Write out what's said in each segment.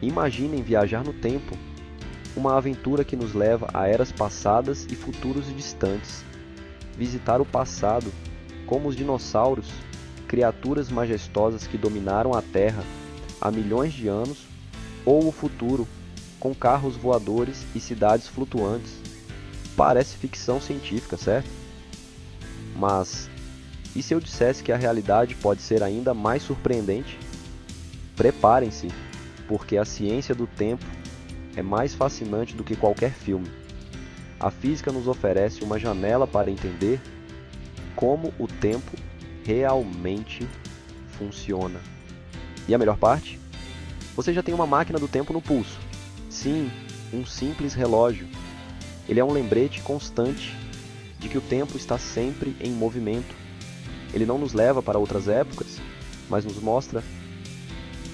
Imaginem viajar no tempo, uma aventura que nos leva a eras passadas e futuros distantes. Visitar o passado, como os dinossauros, criaturas majestosas que dominaram a Terra há milhões de anos, ou o futuro, com carros voadores e cidades flutuantes. Parece ficção científica, certo? Mas e se eu dissesse que a realidade pode ser ainda mais surpreendente? Preparem-se, porque a ciência do tempo é mais fascinante do que qualquer filme. A física nos oferece uma janela para entender como o tempo realmente funciona. E a melhor parte? Você já tem uma máquina do tempo no pulso. Sim, um simples relógio. Ele é um lembrete constante de que o tempo está sempre em movimento. Ele não nos leva para outras épocas, mas nos mostra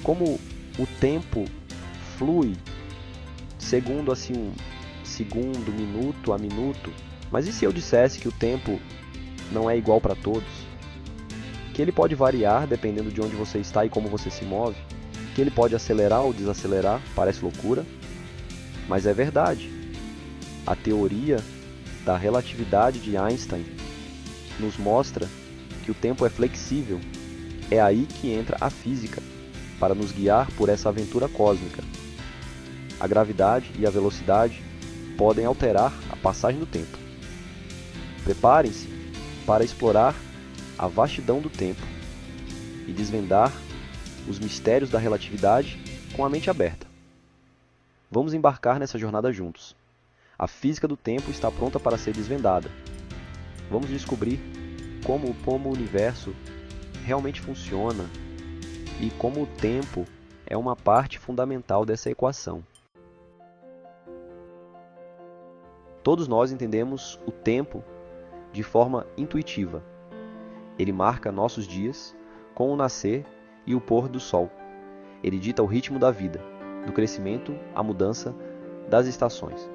como o tempo flui segundo segundo, minuto a minuto. Mas e se eu dissesse que o tempo não é igual para todos? Que ele pode variar dependendo de onde você está e como você se move? Que ele pode acelerar ou desacelerar? Parece loucura, mas é verdade. A teoria da relatividade de Einstein nos mostra que o tempo é flexível. É aí que entra a física, para nos guiar por essa aventura cósmica. A gravidade e a velocidade podem alterar a passagem do tempo. Preparem-se para explorar a vastidão do tempo e desvendar os mistérios da relatividade com a mente aberta. Vamos embarcar nessa jornada juntos. A física do tempo está pronta para ser desvendada. Vamos descobrir como o universo realmente funciona e como o tempo é uma parte fundamental dessa equação. Todos nós entendemos o tempo de forma intuitiva. Ele marca nossos dias com o nascer e o pôr do sol. Ele dita o ritmo da vida, do crescimento à mudança das estações.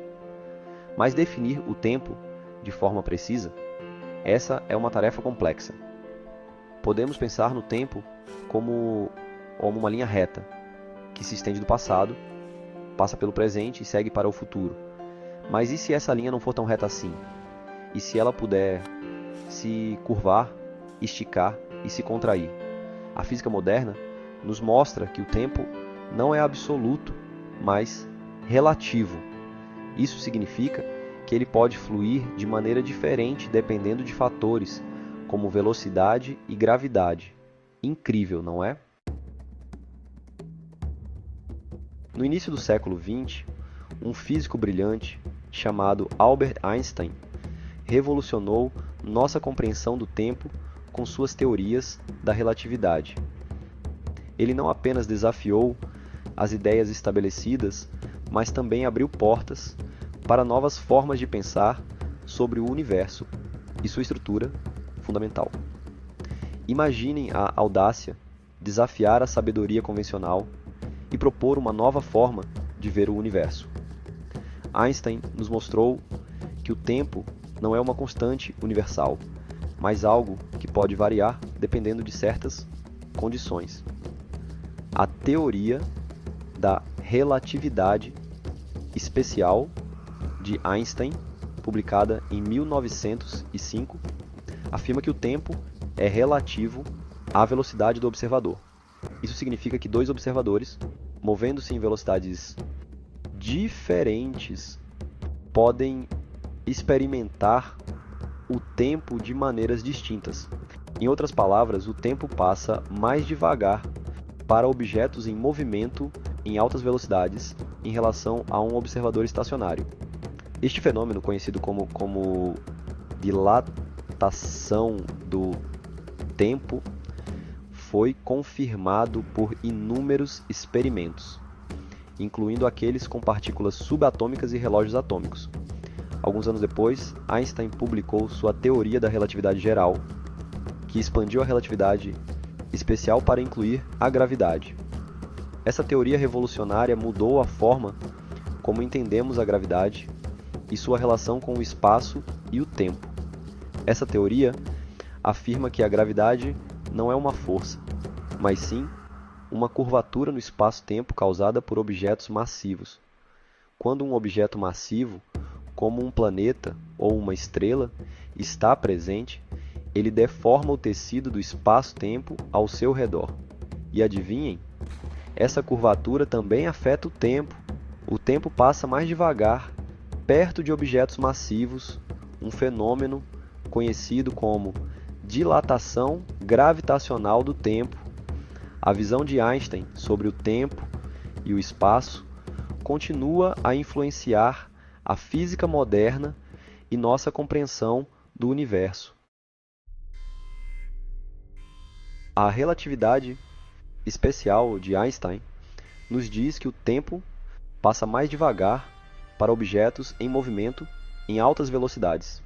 Mas definir o tempo de forma precisa, essa é uma tarefa complexa. Podemos pensar no tempo como uma linha reta, que se estende do passado, passa pelo presente e segue para o futuro. Mas e se essa linha não for tão reta assim? E se ela puder se curvar, esticar e se contrair? A física moderna nos mostra que o tempo não é absoluto, mas relativo. Isso significa que ele pode fluir de maneira diferente dependendo de fatores como velocidade e gravidade. Incrível, não é? No início do século XX, um físico brilhante chamado Albert Einstein revolucionou nossa compreensão do tempo com suas teorias da relatividade. Ele não apenas desafiou as ideias estabelecidas, mas também abriu portas para novas formas de pensar sobre o universo e sua estrutura fundamental. Imaginem a audácia desafiar a sabedoria convencional e propor uma nova forma de ver o universo. Einstein nos mostrou que o tempo não é uma constante universal, mas algo que pode variar dependendo de certas condições. A teoria da relatividade especial de Einstein, publicada em 1905, afirma que o tempo é relativo à velocidade do observador. Isso significa que dois observadores, movendo-se em velocidades diferentes, podem experimentar o tempo de maneiras distintas. Em outras palavras, o tempo passa mais devagar para objetos em movimento em altas velocidades em relação a um observador estacionário. Este fenômeno, conhecido como dilatação do tempo, foi confirmado por inúmeros experimentos, incluindo aqueles com partículas subatômicas e relógios atômicos. Alguns anos depois, Einstein publicou sua teoria da relatividade geral, que expandiu a relatividade especial para incluir a gravidade. Essa teoria revolucionária mudou a forma como entendemos a gravidade e sua relação com o espaço e o tempo. Essa teoria afirma que a gravidade não é uma força, mas sim uma curvatura no espaço-tempo causada por objetos massivos. Quando um objeto massivo, como um planeta ou uma estrela, está presente, ele deforma o tecido do espaço-tempo ao seu redor. E adivinhem? Essa curvatura também afeta o tempo. O tempo passa mais devagar, perto de objetos massivos, um fenômeno conhecido como dilatação gravitacional do tempo. A visão de Einstein sobre o tempo e o espaço continua a influenciar a física moderna e nossa compreensão do universo. A relatividade especial de Einstein nos diz que o tempo passa mais devagar para objetos em movimento em altas velocidades.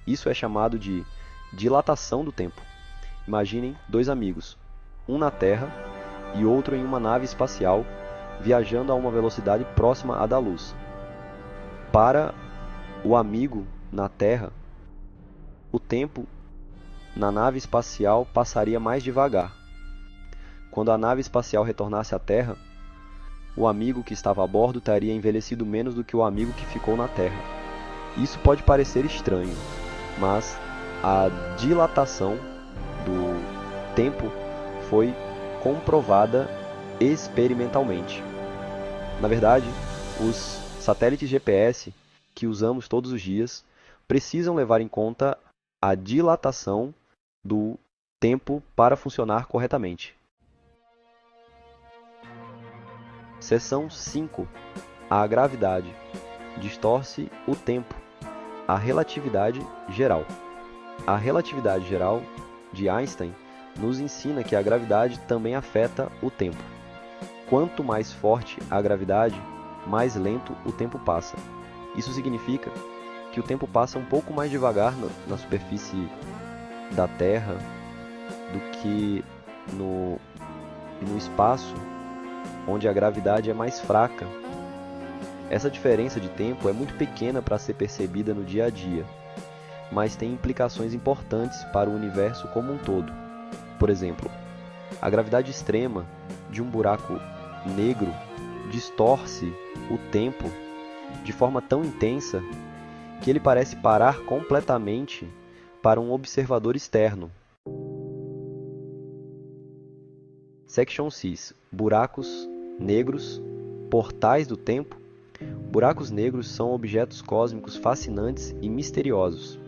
Isso é chamado de dilatação do tempo. Imaginem dois amigos, um na Terra e outro em uma nave espacial, viajando a uma velocidade próxima à da luz. Para o amigo na Terra, o tempo na nave espacial passaria mais devagar. Quando a nave espacial retornasse à Terra, o amigo que estava a bordo teria envelhecido menos do que o amigo que ficou na Terra. Isso pode parecer estranho, mas a dilatação do tempo foi comprovada experimentalmente. Na verdade, os satélites GPS que usamos todos os dias precisam levar em conta a dilatação do tempo para funcionar corretamente. Seção 5. A gravidade distorce o tempo. A relatividade geral. A relatividade geral de Einstein nos ensina que a gravidade também afeta o tempo. Quanto mais forte a gravidade, mais lento o tempo passa. Isso significa que o tempo passa um pouco mais devagar na superfície da Terra do que no espaço, onde a gravidade é mais fraca. Essa diferença de tempo é muito pequena para ser percebida no dia a dia, mas tem implicações importantes para o universo como um todo. Por exemplo, a gravidade extrema de um buraco negro distorce o tempo de forma tão intensa que ele parece parar completamente para um observador externo. Section 6. Buracos negros, portais do tempo. Buracos negros são objetos cósmicos fascinantes e misteriosos.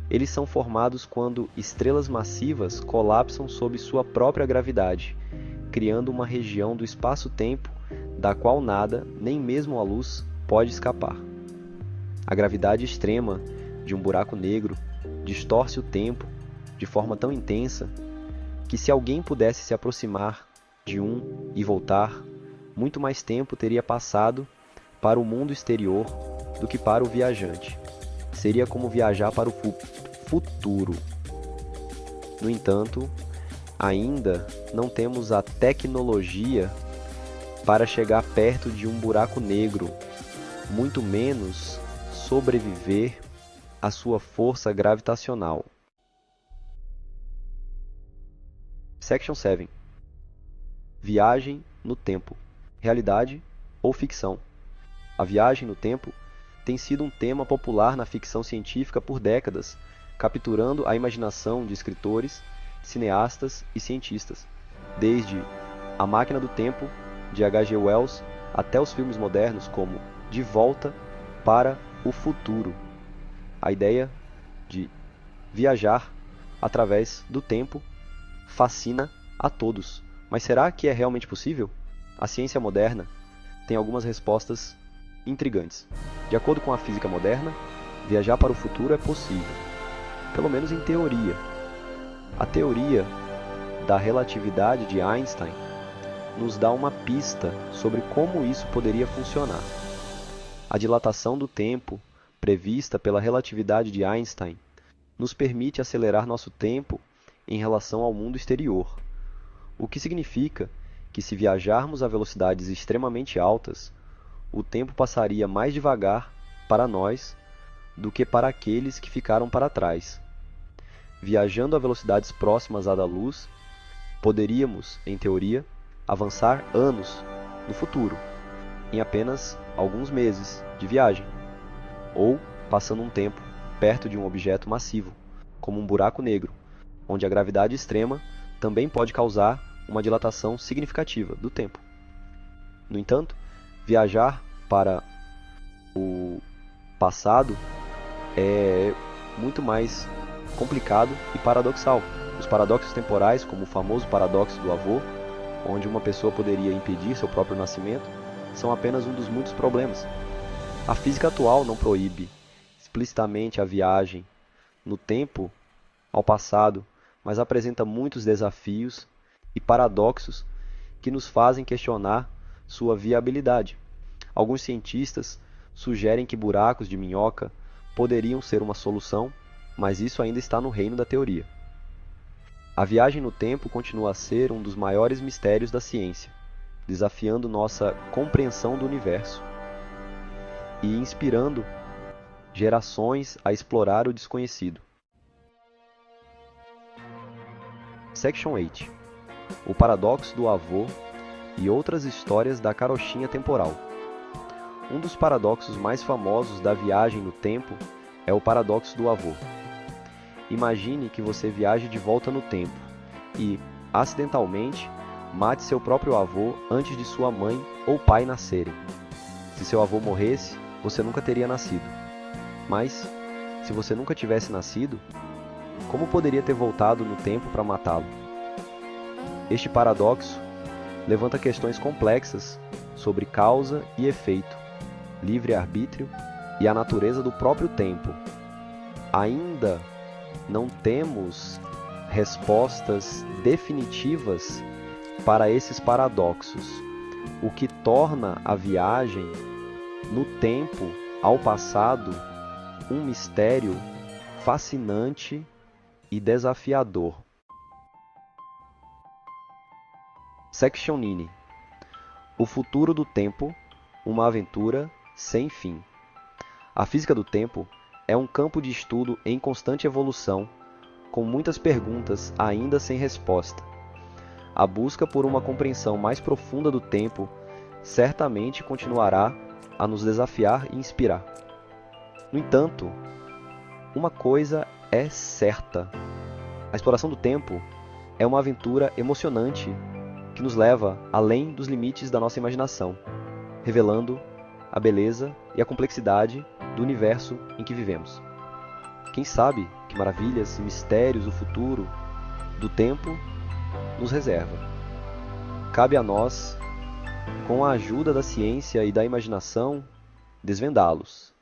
Eles são formados quando estrelas massivas colapsam sob sua própria gravidade, criando uma região do espaço-tempo da qual nada, nem mesmo a luz, pode escapar. A gravidade extrema de um buraco negro distorce o tempo de forma tão intensa que, se alguém pudesse se aproximar de um e voltar, muito mais tempo teria passado para o mundo exterior do que para o viajante. Seria como viajar para o futuro. No entanto, ainda não temos a tecnologia para chegar perto de um buraco negro, muito menos sobreviver à sua força gravitacional. Section 7. Viagem no tempo. Realidade ou ficção? A viagem no tempo tem sido um tema popular na ficção científica por décadas, capturando a imaginação de escritores, cineastas e cientistas, desde A Máquina do Tempo, de H.G. Wells, até os filmes modernos como De Volta para o Futuro. A ideia de viajar através do tempo fascina a todos. Mas será que é realmente possível? A ciência moderna tem algumas respostas intrigantes. De acordo com a física moderna, viajar para o futuro é possível, pelo menos em teoria. A teoria da relatividade de Einstein nos dá uma pista sobre como isso poderia funcionar. A dilatação do tempo, prevista pela relatividade de Einstein, nos permite acelerar nosso tempo em relação ao mundo exterior, o que significa que, se viajarmos a velocidades extremamente altas, o tempo passaria mais devagar para nós do que para aqueles que ficaram para trás. Viajando a velocidades próximas à da luz, poderíamos, em teoria, avançar anos no futuro, em apenas alguns meses de viagem, ou passando um tempo perto de um objeto massivo, como um buraco negro, onde a gravidade extrema também pode causar uma dilatação significativa do tempo. No entanto, viajar para o passado é muito mais complicado e paradoxal. Os paradoxos temporais, como o famoso paradoxo do avô, onde uma pessoa poderia impedir seu próprio nascimento, são apenas um dos muitos problemas. A física atual não proíbe explicitamente a viagem no tempo ao passado, mas apresenta muitos desafios e paradoxos que nos fazem questionar sua viabilidade. Alguns cientistas sugerem que buracos de minhoca poderiam ser uma solução, mas isso ainda está no reino da teoria. A viagem no tempo continua a ser um dos maiores mistérios da ciência, desafiando nossa compreensão do universo e inspirando gerações a explorar o desconhecido. Section 8. O paradoxo do avô e outras histórias da carochinha temporal. Um dos paradoxos mais famosos da viagem no tempo é o paradoxo do avô. Imagine que você viaje de volta no tempo e, acidentalmente, mate seu próprio avô antes de sua mãe ou pai nascerem. Se seu avô morresse, você nunca teria nascido. Mas, se você nunca tivesse nascido, como poderia ter voltado no tempo para matá-lo? Este paradoxo levanta questões complexas sobre causa e efeito, livre-arbítrio e a natureza do próprio tempo. Ainda não temos respostas definitivas para esses paradoxos, o que torna a viagem no tempo ao passado um mistério fascinante e desafiador. Section 9. O futuro do tempo, uma aventura sem fim. A física do tempo é um campo de estudo em constante evolução, com muitas perguntas ainda sem resposta. A busca por uma compreensão mais profunda do tempo certamente continuará a nos desafiar e inspirar. No entanto, uma coisa é certa: a exploração do tempo é uma aventura emocionante que nos leva além dos limites da nossa imaginação, revelando a beleza e a complexidade do universo em que vivemos. Quem sabe que maravilhas e mistérios o futuro do tempo nos reserva. Cabe a nós, com a ajuda da ciência e da imaginação, desvendá-los.